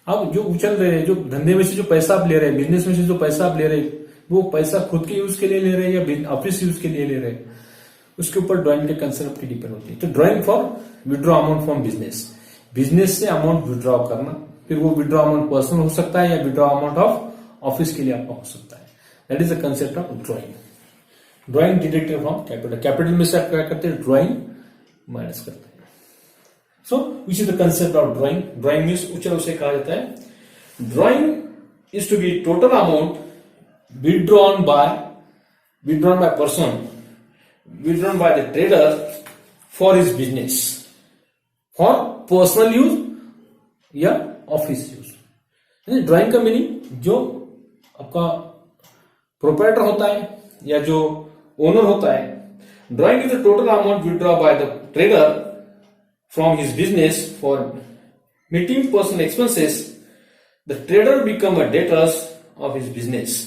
अब जो उछल रहे हैं, जो धंधे में से जो पैसा आप ले रहे हैं, बिजनेस में से जो पैसा आप ले रहे हैं, वो पैसा खुद के यूज के लिए ले रहे हैं या ऑफिस यूज के लिए ले रहे हैं, उसके ऊपर ड्राइंग के कंसेप्ट की डिपेंड होती है। तो drawing for withdraw amount from business, business से अमाउंट विड्रॉ करना, फिर वो विड्रॉ अमाउंट पर्सनल हो सकता है या विड्रॉ अमाउंट ऑफ ऑफिस के लिए आपका हो सकता है। That is the concept of drawing. Drawing deducted from capital, capital में से आप क्या करते हैं, ड्राइंग माइनस करते हैं। So which is the concept of drawing? Drawing means उच्चार उसे कहा जाता है। Drawing is to be total amount withdrawn by person, withdrawn by the trader for his business, for personal use या ऑफिस यूज। ड्राइंग का meaning जो आपका proprietor होता है या जो ओनर होता है, drawing is the total amount withdraw by the trader from his business for meeting personal expenses. The trader become a debtors of his business,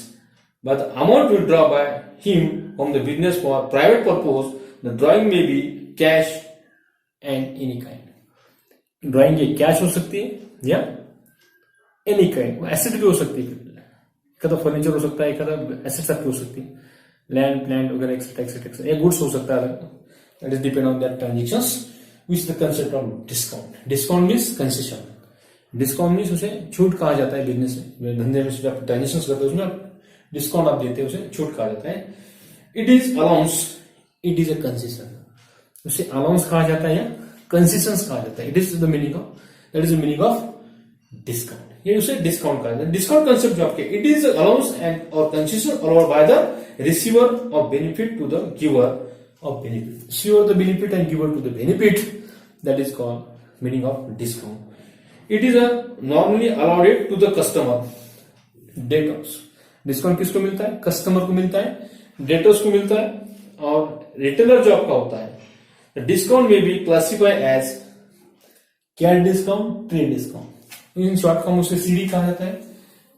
but the amount withdrawn by him from the business for private purpose, the drawing may be cash and any kind. Drawing ये cash हो सकती है या any kind, asset भी हो सकती है, एक फर्नीचर हो सकता है, एक एसेट भी हो सकती है, लैंड प्लैंड वगैरह एक्सेट्रा एक्सेट्रा एक्सेट्रा, या गुड्स हो सकता है। That is depend on that transactions which the concept of discount. Discount means concession, discount means उसे छूट कहा जाता है। बिजनेस में, धंधे में आप ट्रांजेक्शन करते हो उसमें डिस्काउंट आप देते हैं, उसे छूट कहा जाता है। It is allowance, it is a concession, उसे अलाउंस कहा जाता है या कंसेशन कहा जाता है। It is the meaning of, that is the meaning of discount, ये उसे डिस्काउंट कहा जाता है। डिस्काउंट कंसेप्ट जो आपके, इट इज अलाउंस एंड और concession allowed by the receiver of benefit to the giver of benefit. Receiver the benefit and giver to the benefit, that is called meaning of discount. It is normally allowed to the customer debtors. Discount किसको मिलता है? Customer को मिलता है, debtors को मिलता है। और रिटेलर जो आपका होता है, डिस्काउंट में be classify as cash discount, trade discount. In short form उसे सीडी कहा जाता है,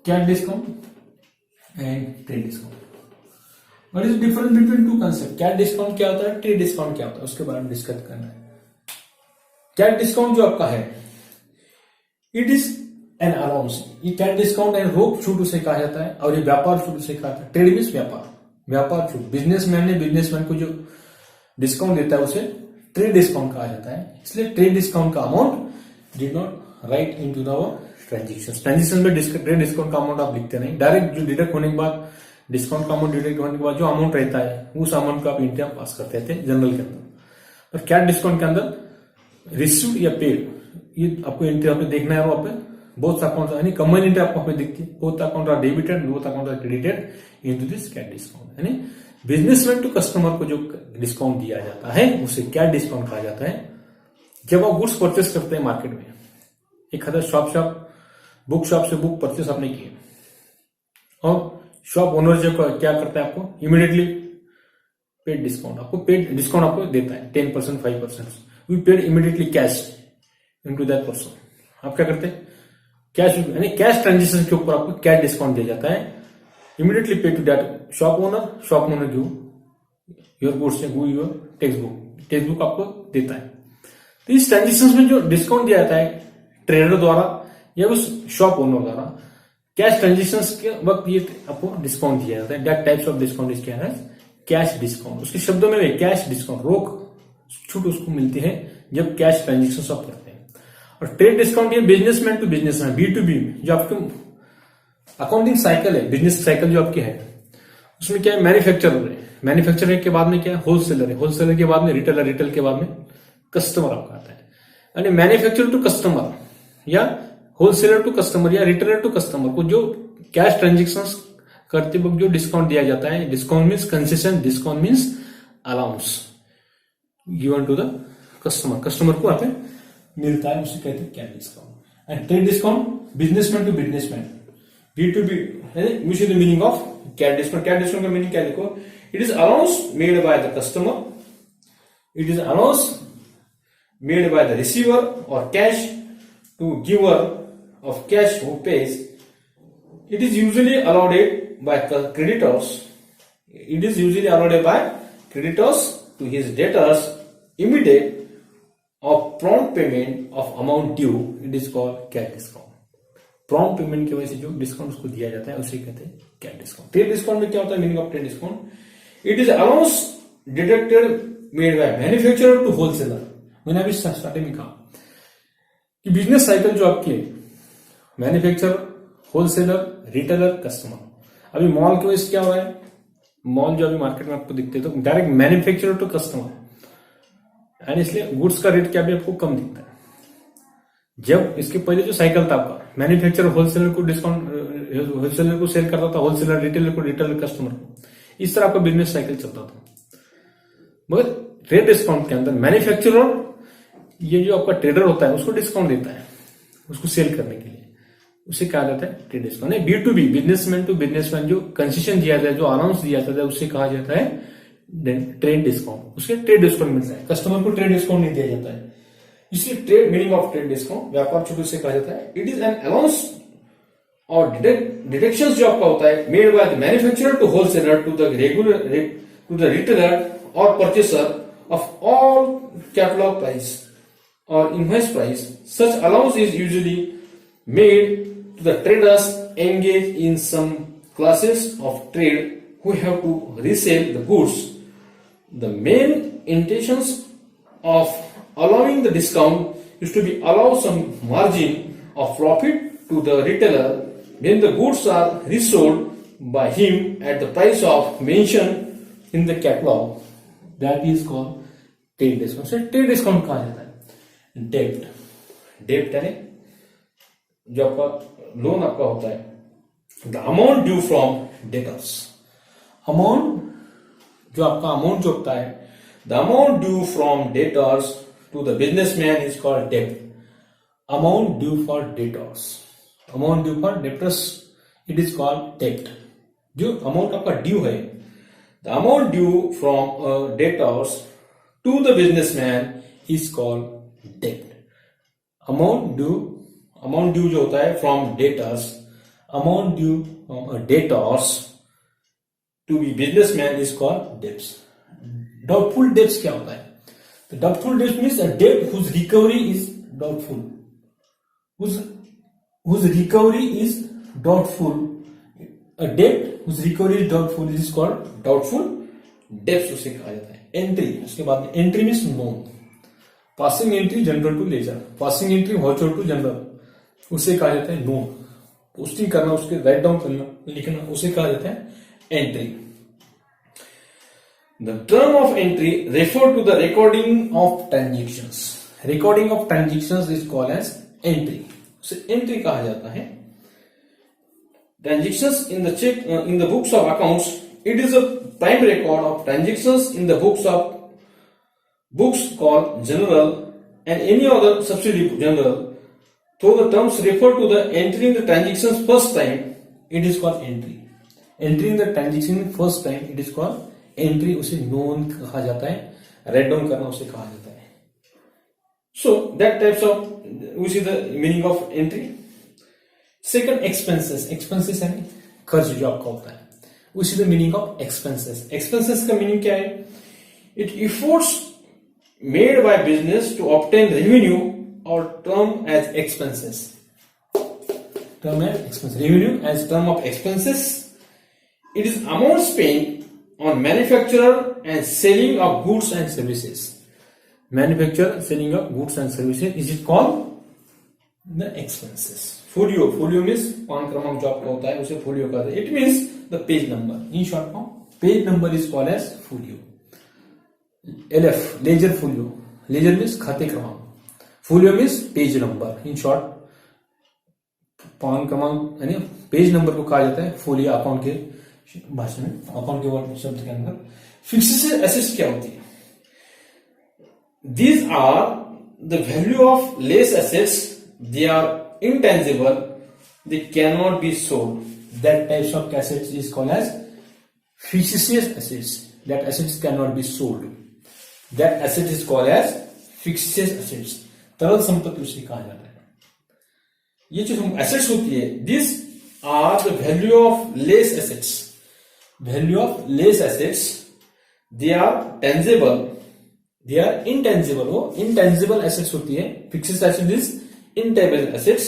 cash discount and trade discount. What is the difference between two concept? Cash discount क्या होता है, ट्रेड डिस्काउंट क्या होता है, उसके बारे में डिस्कस करना है। कैश डिस्काउंट जो आपका है, इट इज एन अलाउंस। ये कैश डिस्काउंट एंड रोक छूट उसे कहा जाता है, और ये व्यापार छूट उसे कहा जाता है। ट्रेड मीन्स व्यापार, व्यापार छूट। बिजनेसमैन ने बिजनेसमैन को जो डिस्काउंट देता है उसे ट्रेड डिस्काउंट कहा जाता है। इसलिए ट्रेड डिस्काउंट का amount did not write into the transaction. Transaction में ट्रेड डिस्काउंट का अमाउंट आप लिखते नहीं, डायरेक्ट जो डिडक्ट होने के बाद, डिस्काउंट का अमाउंट डिडक्ट होने के बाद जो अमाउंट रहता है उस अमाउंट को आप इंडिया पास करते थे जनरल के अंदर। और कैश डिस्काउंट के अंदर रिसीव या पेड, ये आपको एंट्री पे देखना है। वहां पे both accounts, यानी कॉमन एंट्री आपको पे दिखती है, both account are debited, both account are credited into this cash discount। यानी बिजनेसमैन टू कस्टमर को जो डिस्काउंट दिया जाता है उसे कैश डिस्काउंट कहा जाता है। जब आप गुड्स परचेस करते हैं मार्केट में, एक हजार शॉप बुक शॉप से बुक परचेस आपने किए, और शॉप ओनर जो क्या करता है, आपको इमीडिएटली पेड डिस्काउंट, आपको पेड डिस्काउंट आपको देता है 10%, 5%। We paid immediately cash into that person. आप क्या करते हैं, कैश, यानी कैश ट्रांजेक्शन के ऊपर आपको कैश डिस्काउंट दिया जाता है। Immediately pay to that shop owner give your goods, give your text book आपको देता है। तो इस ट्रांजेक्शन में जो डिस्काउंट दिया जाता है ट्रेडर द्वारा या उस शॉप ओनर द्वारा, कैश ट्रांजेक्शन के वक्त ये आपको डिस्काउंट दिया जाता है। That types of discount is क्या है, कैश डिस्काउंट। उसके शब्दों में कैश डिस्काउंट, रोक छूट उसको मिलती है जब कैश ट्रांजेक्शन आप करते हैं। और ट्रेड डिस्काउंट ये बिजनेसमैन टू बिजनेसमैन, B2B, जो आपके अकाउंटिंग साइकिल है, बिजनेस साइकिल जो आपकी है, उसमें क्या है, मैन्युफैक्चरर है, मैन्युफैक्चरर के बाद में क्या है, होलसेलर है, होलसेलर के बाद में रिटेलर, रिटेल के बाद में कस्टमर आपका आता है। यानी मैन्युफैक्चरर टू कस्टमर या होलसेलर टू कस्टमर या रिटेलर टू कस्टमर को जो कैश ट्रांजेक्शन करते वक्त जो डिस्काउंट दिया जाता है, discount means concession, discount means allowance given to the customer, customer को आते मिलता है, उसे कहते हैं cash discount. And trade discount businessman to businessman, B2B, which is the meaning of cash discount। cash discount का मीनिंग क्या देखो, it is allowance made by the customer, it is allowance made by the receiver और cash to giver of cash who pays. It is usually allowed by creditors, it is usually allowed by creditors to his debtors immediate of prompt payment of amount due, it is called cash discount। Prompt payment की वजह से जो discount उसको दिया जाता है उसे कहते हैं कैश डिस्काउंट। ट्रेड डिस्काउंट में क्या होता है, meaning of trade discount, it is allowance deducted made by manufacturer to wholesaler. मैंने अभी स्टार्टिंग में कहा कि बिजनेस साइकिल जो आपकी है, मैन्युफैक्चरर, होलसेलर, रिटेलर, कस्टमर। अभी मॉल की वजह से क्या हो रहा है, मॉल जो अभी मार्केट में आपको दिखते हैं तो direct manufacturer to customer, and इसलिए गुड्स का रेट क्या भी आपको कम दिखता है। जब इसके पहले जो साइकिल था आपका, मैन्युफैक्चरर होलसेलर को डिस्काउंट, होलसेलर को सेल करता था, होलसेलर रिटेलर को, रिटेलर कस्टमर को, इस तरह आपका बिजनेस साइकिल चलता था। मगर ट्रेड डिस्काउंट के अंदर मैन्युफैक्चरर ये जो आपका ट्रेडर होता है उसको डिस्काउंट देता है उसको सेल करने के लिए, उसे कहा जाता है trade discount. B2B, businessman to businessman, जो कंसेशन दिया जाता है, जो अलाउंस दिया जाता है, उससे कहा जाता है ट्रेड डिस्काउंट। उसके ट्रेड डिस्काउंट मिलता है, कस्टमर को ट्रेड डिस्काउंट नहीं दिया जाता है। इसलिए trade meaning of trade discount व्यापार छूट से कहा जाता है इट इज एन अलाउंस और डिडक्शन जो आपका होता है made by the manufacturer to wholesaler to the retailer और purchaser of all catalogue price और invoice price. Such allowance is usually made to the traders engaged in some classes of trade who have to resell the goods. The main intentions of allowing the discount is to be allow some margin of profit to the retailer when the goods are resold by him at the price of mentioned in the catalog. That is called trade discount. So trade discount कहा जाता है। डेब्ट यानी जो आपका loan आपका होता है the amount due from debtors. Amount जो आपका अमाउंट जो होता है the amount due from debtors to the businessman is called डेब्ट। Amount due for debtors, amount due for debtors it is called डेब्ट। जो अमाउंट आपका ड्यू है the amount due from debtors to the businessman is called डेब्ट। Amount due जो होता है from debtors, amount due from debtors to be businessman is called debts. Doubtful debts क्या होता है? तो डाउटफुल डेब्ट्स मीन्स अ डेब्ट whose recovery is doubtful, whose recovery is doubtful. A debt whose recovery is doubtful is called doubtful debts उसे कहा जाता है। Entry, उसके बाद में entry means known, passing entry journal to ledger, passing entry voucher to journal, उसे कहा जाता है नोन। पोस्टिंग करना, उसके राइट डाउन करना, लिखना, उसे कहा जाता है entry. The term of entry refer to the recording of transactions. Recording of transactions is called as entry. उसे एंट्री कहा जाता है। Transactions in the books of accounts, it is a prime record of transactions in the books called general and any other subsidiary general. Though the terms refer to the entry in the transactions first time, it is called entry. Entry in the transaction first time, it is called entry. उसे known कहा जाता है, write down करना उसे कहा जाता है। So that types of we see the meaning of entry. Second, expenses. Expenses यानी खर्च जो आपका होता है, we see the meaning of expenses. Expenses का meaning क्या है? It efforts made by business to obtain revenue or term as expenses. Term as expenses. Revenue as term of expenses. It is amount spent on manufacturer and selling of goods and services. Manufacture, selling of goods and services is it called the expenses. Folio, folio means पान क्रमांक जो आपका होता है उसे folio कहते हैं. It means the page number. In short form, page number is called as folio. LF, ledger folio. Ledger means खाते क्रमांक. Folio means page number. In short, पान क्रमांक यानी पेज नंबर को कहा जाता है folio अकाउंट के भाषा में, अकाउंट के वर्ड शब्द के अंदर. फिक्स्ड एसेट्स क्या होती है? These are the value of less assets. They are intangible. They cannot be sold. That types of assets is called as fictitious assets. That assets cannot be sold. That asset is called as fictitious assets. तरल संपत्ति उसे कहा जाता है. ये जो assets होती है, these are the value of less assets. Value of less assets. They are tangible. They are intangible. वो intangible assets होती है. Fixed assets is intangible assets.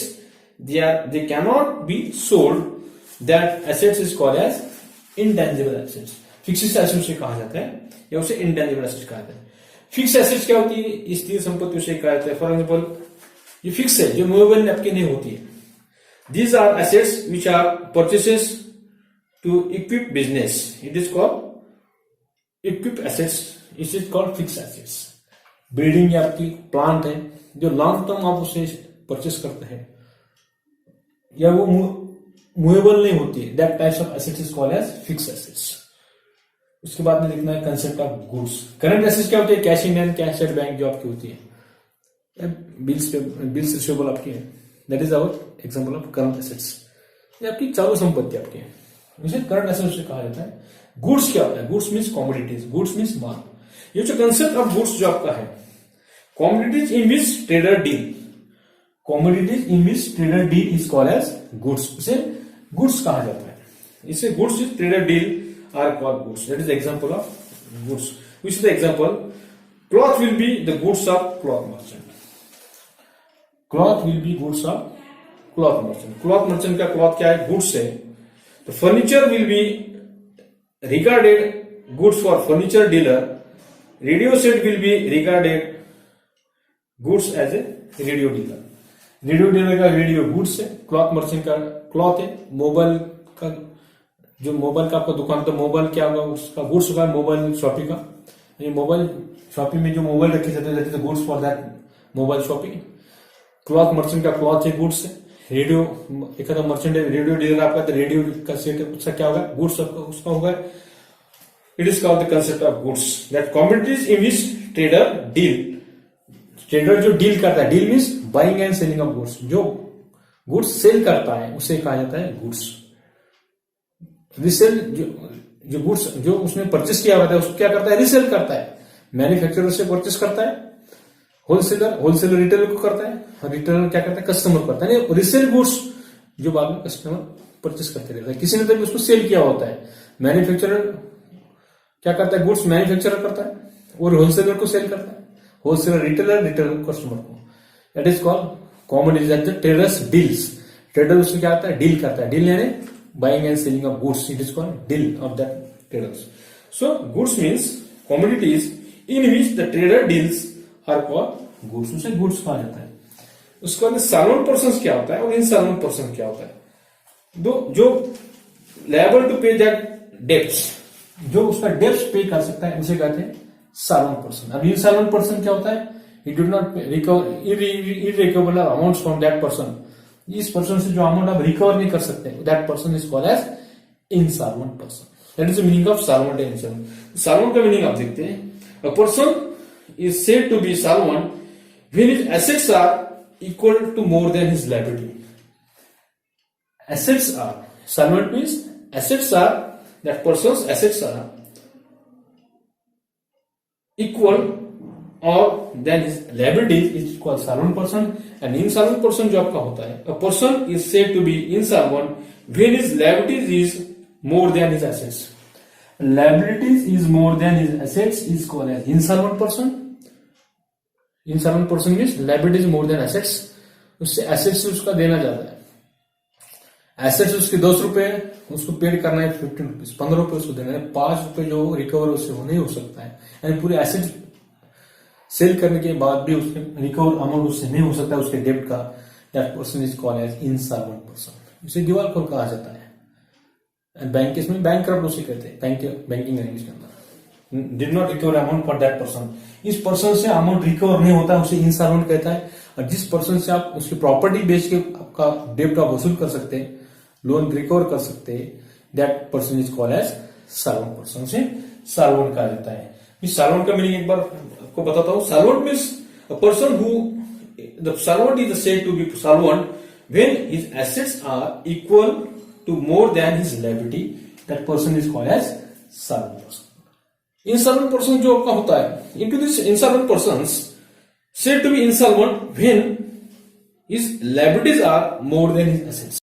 They cannot be sold. That assets is called as intangible assets. Fixed assets से कहा जाता है या उसे intangible assets कहा जाता है. Fixed assets क्या होती है? स्थिर संपत्ति उसे कहा जाता है. For example, ये fixed है जो movable आपकी नहीं होती है. These are assets which are purchases to equip business. It is called equip assets. It is called fixed assets. Building या आपकी प्लांट है जो लॉन्ग टर्म आप उसे परचेस करते हैं या वो मूवेबल नहीं होती है. That types of assets is called as fixed assets. उसके बाद में लिखना है concept of goods. Current assets क्या होती है? Cash in hand, cash at bank जो आपकी होती है. बिल्स रिसीवेबल आपके हैं, that is our example of current assets. ये आपकी चालू संपत्ति आपकी है, इसे करंट एसेट्स कहा जाता है। गुड्स क्या होता है? Goods means commodities, goods means माल। ये जो कंसेप्ट ऑफ गुड्स जो आपका है, commodities in which trader deal, commodities in which trader deal is called as goods, इसे गुड्स कहा जाता है। इसे goods is trader deal are called goods, that is example of goods. Which is the example? Cloth will be the goods of cloth merchant, cloth will be goods of cloth merchant. Cloth merchant का cloth क्या है? Goods है। तो furniture will be regarded goods for furniture dealer, radio set will be regarded goods as a radio dealer. Radio dealer का radio goods है, cloth merchant का cloth है। Mobile का जो मोबाइल का आपका दुकान, तो मोबाइल क्या होगा? उसका गुड्स होगा मोबाइल शॉपिंग का। ये मोबाइल शॉपिंग में जो मोबाइल रखे जाते हैं goods for that mobile shopping. Cloth merchant का क्लॉथ है, गुड्स है। रेडियो एक मर्चेंट है, रेडियो डीलर आपका, तो रेडियो का सेट है, उसका क्या होगा? गुड्स उसका होगा। It is called the concept of goods, that commodities in which trader deal. Trader जो डील करता है, deal means buying and selling of goods, जो गुड्स सेल करता है उसे कहा जाता है गुड्स। रिसेल जो गुड्स जो उसने परचेस किया हुआ था उसको क्या करता है? रिसेल करता है। मैन्युफैक्चरर से परचेस करता है, होलसेलर रिटेलर को करता है, और रिटेलर क्या करता है? कस्टमर करता है। रिसेल गुड्स जो बाद में कस्टमर परचेस करते रहता है, किसी ने तो उसको सेल किया होता है। मैन्युफैक्चरर क्या करता है? गुड्स मैन्युफैक्चरर करता है, और होलसेलर को सेल करता है। होलसेलर रिटेलर कस्टमर को। That is called commodities at the traders deals. Trader उसको क्या आता है? डील करता है। डील यानी buying and selling of goods, it is called deal of that traders. So goods means commodities in which the trader deals are called goods, उसे goods कहा जाता है। उसके बाद सॉल्वेंट पर्सन क्या होता है और इनसॉल्वेंट पर्सन क्या होता है? जो लायबल टू पे दैट डेब्ट्स, जो उसका डेब्ट्स पे कर सकता है, उसे कहते हैं सॉल्वेंट पर्सन। अब इनसॉल्वेंट पर्सन क्या होता है? It did not recover irrecoverable amounts from that person. इस पर्सन से जो अमाउंट आप रिकवर नहीं कर सकते, that person is called as insolvent person. That is the meaning of solvent and insolvent. Solvent का मीनिंग आप देखते हैं, a person is said to be solvent when his assets are equal to more than his liability. Assets are solvent means assets are, that person's assets are equal or than his liabilities is called solvent person. And insolvent person जो आपका होता है, a person is said to be insolvent when his liabilities is more than his assets. Liabilities is more than his assets is called as insolvent person. Insolvent person means liabilities more than assets, उससे assets से उसका देना ज्यादा है। Assets उसके 10 रुपए, उसको paid करना है 15 रुपीज, 15 रुपए उसको देना है, 5 रुपए जो रिकवर उससे वो नहीं हो सकता है। यानी पूरे एसेट्स सेल करने के बाद भी उसके रिकवर अमाउंट उससे नहीं हो सकता उसके डेब्ट का, that person is called as insolvent person. इसे दिवालखोर कहा जाता है। बैंक केस में बैंक करप्ट उसे कहते हैं, बैंकिंग लैंग्वेज के अंदर। Did not recover amount for that person, इस पर्सन से अमाउंट रिकवर नहीं होता, उसे इनसॉल्वेंट कहता है। और जिस पर्सन से आप उसकी प्रॉपर्टी बेच के आपका डेब्ट आप वसूल कर सकते हैं, लोन रिकवर कर सकते हैं, that person is called as solvent person, से सॉल्वेंट कहा जाता है। इस सॉल्वेंट का मीनिंग एक बार आपको बताता हूं। Solvent means a person who, the solvent is said to be solvent when his assets are equal to more than his liability, that person is called as solvent person. Insolvent person जो आपका होता है, into this insolvent persons said to be insolvent when his liabilities are more than his assets.